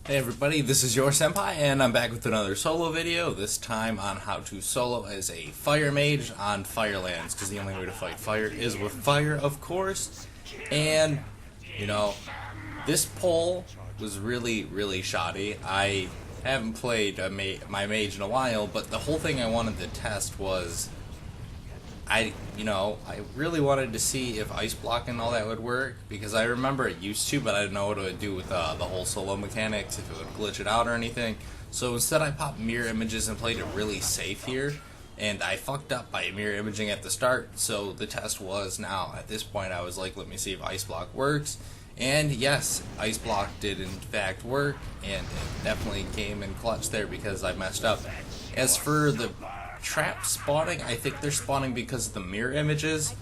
Hey everybody, this is your senpai, and I'm back with another solo video, this time on how to solo as a fire mage on Firelands, because the only way to fight fire is with fire, of course. And, you know, this poll was really shoddy. I haven't played my mage in a while, but the whole thing I wanted to test was, I really wanted to see if ice block and all that would work, because I remember it used to, but I didn't know what it would do with the whole solo mechanics, if it would glitch it out or anything. So instead I popped mirror images and played it really safe here, and I fucked up by mirror imaging at the start. So the test was, now at this point I was like, let me see if ice block works. And yes, ice block did in fact work, and it definitely came in clutch there because I messed up. As for the trap spawning, I think they're spawning because of the mirror images.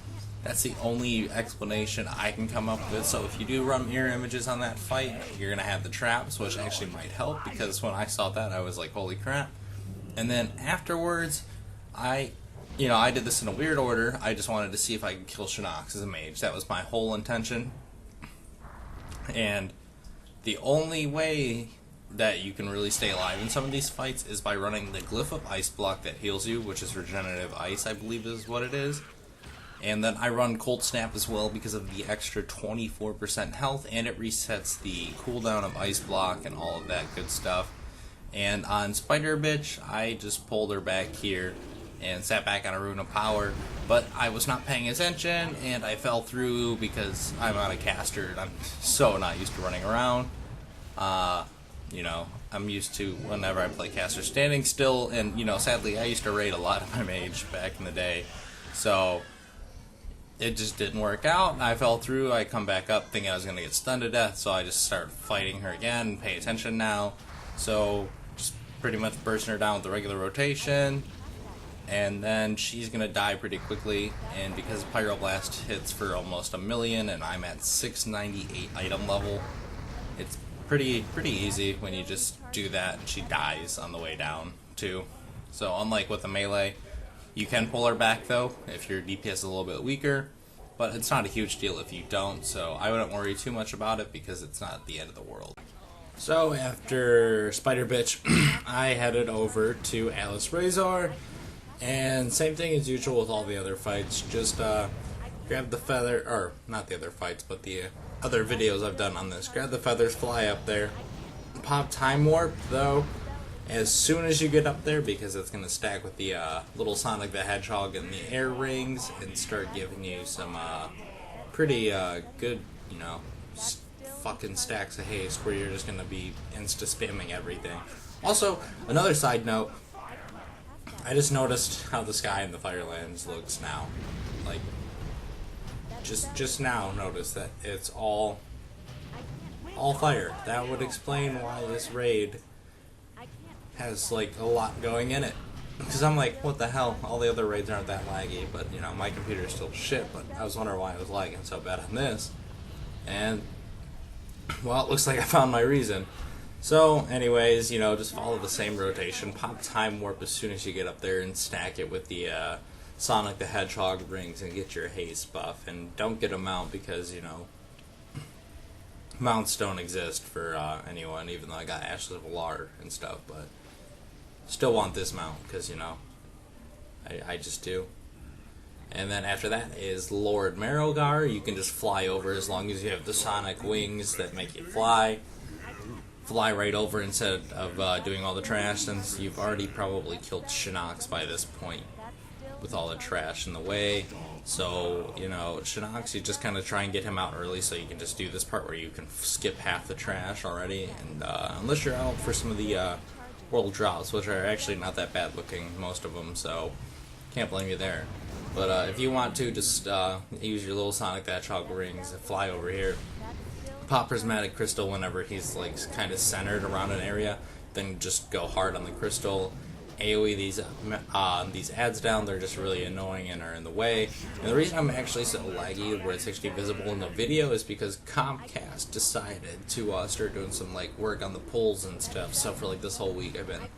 That's the only explanation I can come up with. So if you do run mirror images on that fight, you're gonna have the traps, which actually might help, because when I saw that I was like, holy crap. And then afterwards, I did this in a weird order. I just wanted to see if I could kill Shinox as a mage. That was my whole intention. And the only way that you can really stay alive in some of these fights is by running the glyph of ice block that heals you, which is regenerative ice, I believe is what it is. And then I run cold snap as well because of the extra 24% health, and it resets the cooldown of ice block and all of that good stuff. And on Spider Bitch, I just pulled her back here and sat back on a rune of power, but I was not paying attention and I fell through because I'm not a caster and I'm so not used to running around. I'm used to, whenever I play caster, standing still, and sadly I used to raid a lot of my mage back in the day, so it just didn't work out, and I fell through. I come back up thinking I was going to get stunned to death, so I just start fighting her again, pay attention now, so just pretty much bursting her down with the regular rotation, and then she's going to die pretty quickly. And because Pyroblast hits for almost 1,000,000 and I'm at 698 item level, it's pretty easy when you just do that, and she dies on the way down too. So unlike with the melee, you can pull her back though if your DPS is a little bit weaker, but it's not a huge deal if you don't, so I wouldn't worry too much about it because it's not the end of the world. So after Spider Bitch, I headed over to Alice Razor, and same thing as usual with all the other fights, just grab the feather, or not the other fights, but the other videos I've done on this. Grab the feathers, fly up there, pop time warp though as soon as you get up there, because it's gonna stack with the little Sonic the Hedgehog and the air rings and start giving you some pretty good, fucking stacks of haste where you're just gonna be insta spamming everything. Also, another side note, I just noticed how the sky in the Firelands looks now. Like, just now notice that it's all fire. That would explain why this raid has like a lot going in it. Because I'm like, what the hell? All the other raids aren't that laggy, but my computer is still shit. But I was wondering why it was lagging so bad on this, and well, it looks like I found my reason. So, anyways, just follow the same rotation. Pop time warp as soon as you get up there and stack it with the Sonic the Hedgehog rings and get your haste buff. And don't get a mount because, mounts don't exist for anyone, even though I got Ashes of Alar and stuff, but still want this mount because, I just do. And then after that is Lord Marrowgar. You can just fly over as long as you have the Sonic wings that make you fly. Fly right over instead of doing all the trash, since you've already probably killed Shinox by this point with all the trash in the way. So, Shinox, you just kind of try and get him out early so you can just do this part where you can skip half the trash already. And unless you're out for some of the world drops, which are actually not that bad looking, most of them, so can't blame you there. But if you want to, just use your little Sonic the Hedgehog rings and fly over here. Pop Prismatic Crystal whenever he's like kind of centered around an area, then just go hard on the crystal. AoE these ads down, they're just really annoying and are in the way. And the reason I'm actually so laggy where it's actually visible in the video is because Comcast decided to start doing some like work on the polls and stuff. So for like this whole week I've been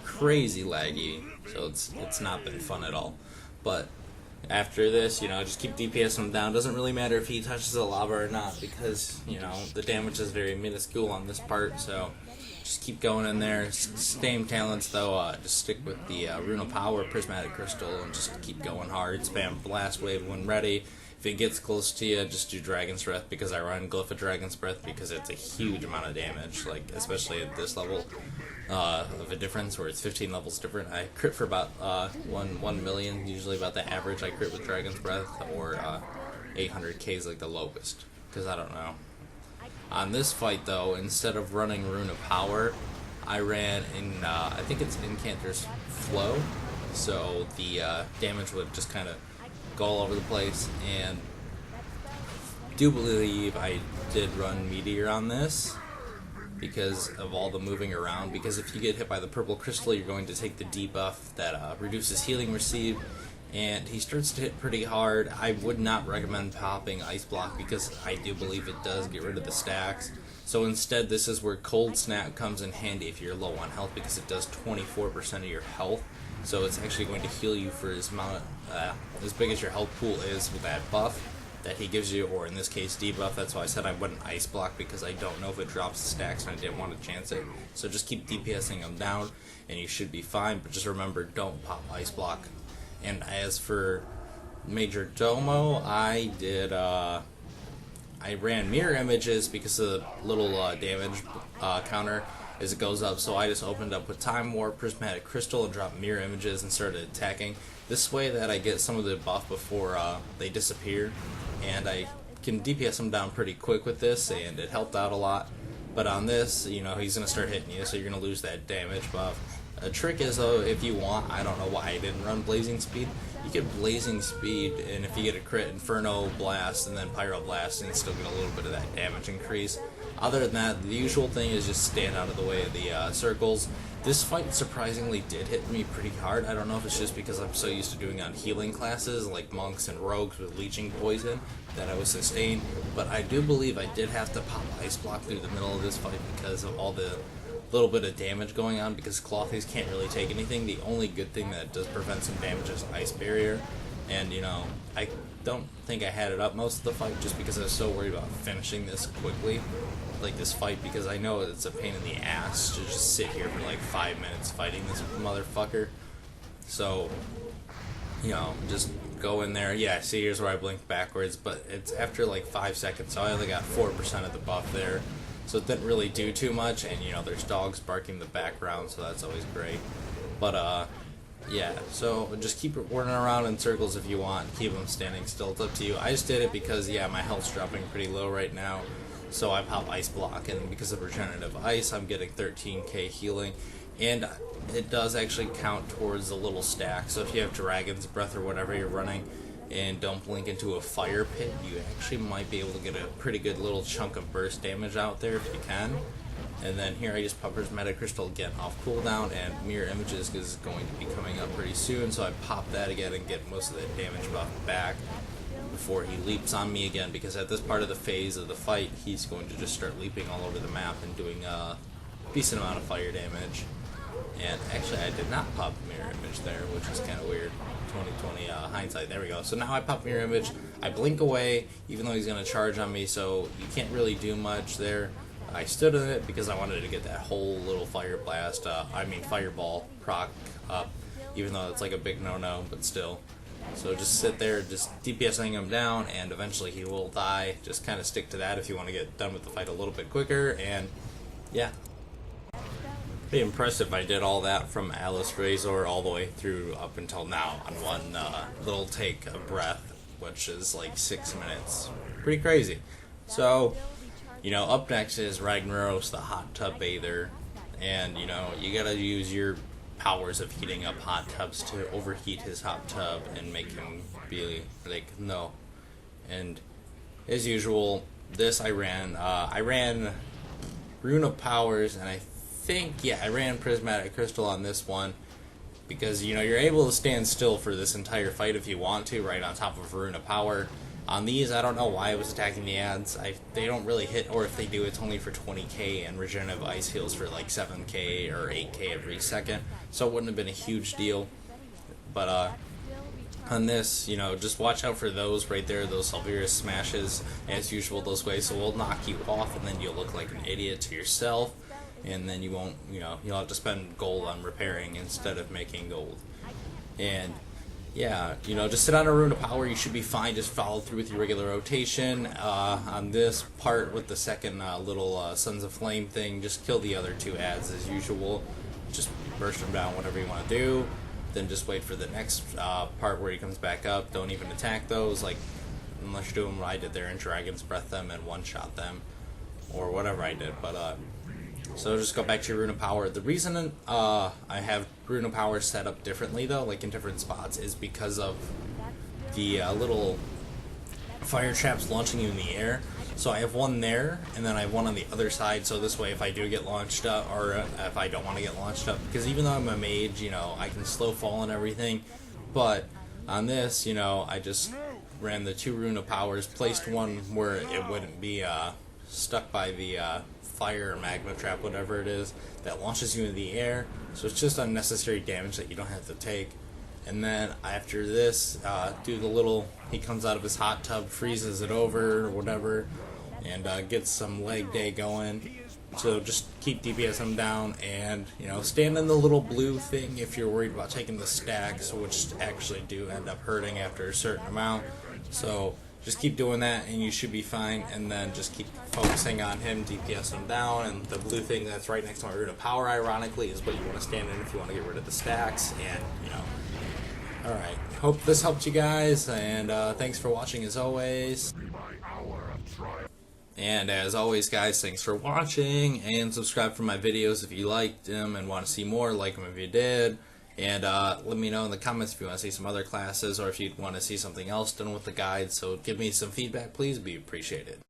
crazy laggy, so it's not been fun at all. But after this, just keep DPS him down. Doesn't really matter if he touches the lava or not, because, the damage is very minuscule on this part, so just keep going in there. Same talents though, just stick with the Rune of Power, Prismatic Crystal, and just keep going hard. Spam Blast Wave when ready. If it gets close to you, just do Dragon's Breath, because I run Glyph of Dragon's Breath because it's a huge amount of damage, like especially at this level of a difference where it's 15 levels different. I crit for about 1 million, usually about the average I crit with Dragon's Breath, or 800k is like the lowest, because I don't know. On this fight though, instead of running Rune of Power, I ran in, I think it's Incanter's Flow, so the damage would just kind of go all over the place, and do believe I did run Meteor on this because of all the moving around, because if you get hit by the purple crystal, you're going to take the debuff that reduces healing received, and he starts to hit pretty hard. I would not recommend popping Ice Block because I do believe it does get rid of the stacks. So instead, this is where Cold Snap comes in handy if you're low on health, because it does 24% of your health. So it's actually going to heal you for as big as your health pool is with that buff that he gives you, or in this case debuff. That's why I said I wouldn't Ice Block, because I don't know if it drops the stacks and I didn't want to chance it. So just keep DPSing them down and you should be fine, but just remember, don't pop Ice Block. And as for Majordomo, I did I ran Mirror Images because of the little damage counter as it goes up, so I just opened up with Time Warp, Prismatic Crystal, and dropped Mirror Images and started attacking. This way that I get some of the buff before they disappear, and I can DPS them down pretty quick with this, and it helped out a lot. But on this, you know, he's going to start hitting you, so you're going to lose that damage buff. A trick is, though, if you want, I don't know why I didn't run Blazing Speed, you get Blazing Speed, and if you get a crit, Inferno Blast, and then Pyro Blast, and you still get a little bit of that damage increase. Other than that, the usual thing is just stand out of the way of the circles. This fight surprisingly did hit me pretty hard. I don't know if it's just because I'm so used to doing on healing classes, like monks and rogues with leeching poison, that I was sustained, but I do believe I did have to pop Ice Block through the middle of this fight because of all the little bit of damage going on, because Clothies can't really take anything. The only good thing that does prevent some damage is Ice Barrier, and you know, I don't think I had it up most of the fight just because I was so worried about finishing this quickly, like this fight, because I know it's a pain in the ass to just sit here for like 5 minutes fighting this motherfucker. So, you know, just go in there. Yeah, see, here's where I blinked backwards, but it's after like 5 seconds, so I only got 4% of the buff there. So it didn't really do too much, and you know, there's dogs barking in the background, so that's always great. But yeah, so just keep running around in circles if you want, keep them standing still, it's up to you. I just did it because, yeah, my health's dropping pretty low right now, so I pop Ice Block, and because of Regenerative Ice, I'm getting 13k healing, and it does actually count towards the little stack. So if you have Dragon's Breath or whatever you're running, and don't blink into a fire pit, you actually might be able to get a pretty good little chunk of burst damage out there if you can. And then here I just pop Prismatic Crystal again off cooldown, and Mirror Images is going to be coming up pretty soon, so I pop that again and get most of the damage buff back before he leaps on me again, because at this part of the phase of the fight, he's going to just start leaping all over the map and doing a decent amount of fire damage. And actually, I did not pop Mirror Image there, which is kind of weird. 2020 hindsight. There we go. So now I pop Mirror Image. I blink away, even though he's going to charge on me, so you can't really do much there. I stood in it because I wanted to get that whole little Fire Blast, Fireball proc up, even though it's like a big no-no, but still. So just sit there, just DPSing him down, and eventually he will die. Just kind of stick to that if you want to get done with the fight a little bit quicker, and yeah. Pretty impressive if I did all that from Alice Razor all the way through up until now on one little take of breath, which is like 6 minutes. Pretty crazy. So, you know, up next is Ragnaros, the hot tub bather, and you know, you gotta use your powers of heating up hot tubs to overheat his hot tub and make him be like, no. And as usual, this I ran Rune of Powers, and I ran Prismatic Crystal on this one because, you know, you're able to stand still for this entire fight if you want to, right on top of Rune of Power. On these, I don't know why I was attacking the ads. They don't really hit, or if they do, it's only for 20k, and Regenerative Ice heals for like 7k or 8k every second, so it wouldn't have been a huge deal. But on this, you know, just watch out for those right there, those Salvirus smashes, as usual, those ways, so we'll knock you off, and then you'll look like an idiot to yourself. and then you won't, you'll have to spend gold on repairing instead of making gold. And yeah, just sit on a rune of power, you should be fine. Just follow through with your regular rotation. On this part with the second little Sons of Flame thing, just kill the other 2 ads as usual. Just burst them down, whatever you want to do. Then just wait for the next part where he comes back up. Don't even attack those, like, unless you're doing what I did there and Dragon's Breath them and one-shot them, or whatever I did. But so just go back to your Rune of Power. The reason I have Rune of Power set up differently, though, like in different spots, is because of the little fire traps launching you in the air. So I have one there, and then I have one on the other side, so this way if I do get launched up, or if I don't want to get launched up, because even though I'm a mage, I can slow fall and everything, but on this, I just ran the 2 Rune of Powers, placed one where it wouldn't be stuck by the fire or magma trap, whatever it is, that launches you in the air, so it's just unnecessary damage that you don't have to take. And then after this, do the little, he comes out of his hot tub, freezes it over, or whatever, and gets some leg day going. So just keep DPS him down, and stand in the little blue thing if you're worried about taking the stacks, which actually do end up hurting after a certain amount. So just keep doing that and you should be fine, and then just keep focusing on him, DPS him down, and the blue thing that's right next to my Rune of Power, ironically, is what you want to stand in if you want to get rid of the stacks. And alright, hope this helped you guys, and thanks for watching as always. And as always, guys, thanks for watching, and subscribe for my videos if you liked them and want to see more. Like them if you did, and let me know in the comments if you want to see some other classes, or if you want to see something else done with the guide. So give me some feedback, please, be appreciated.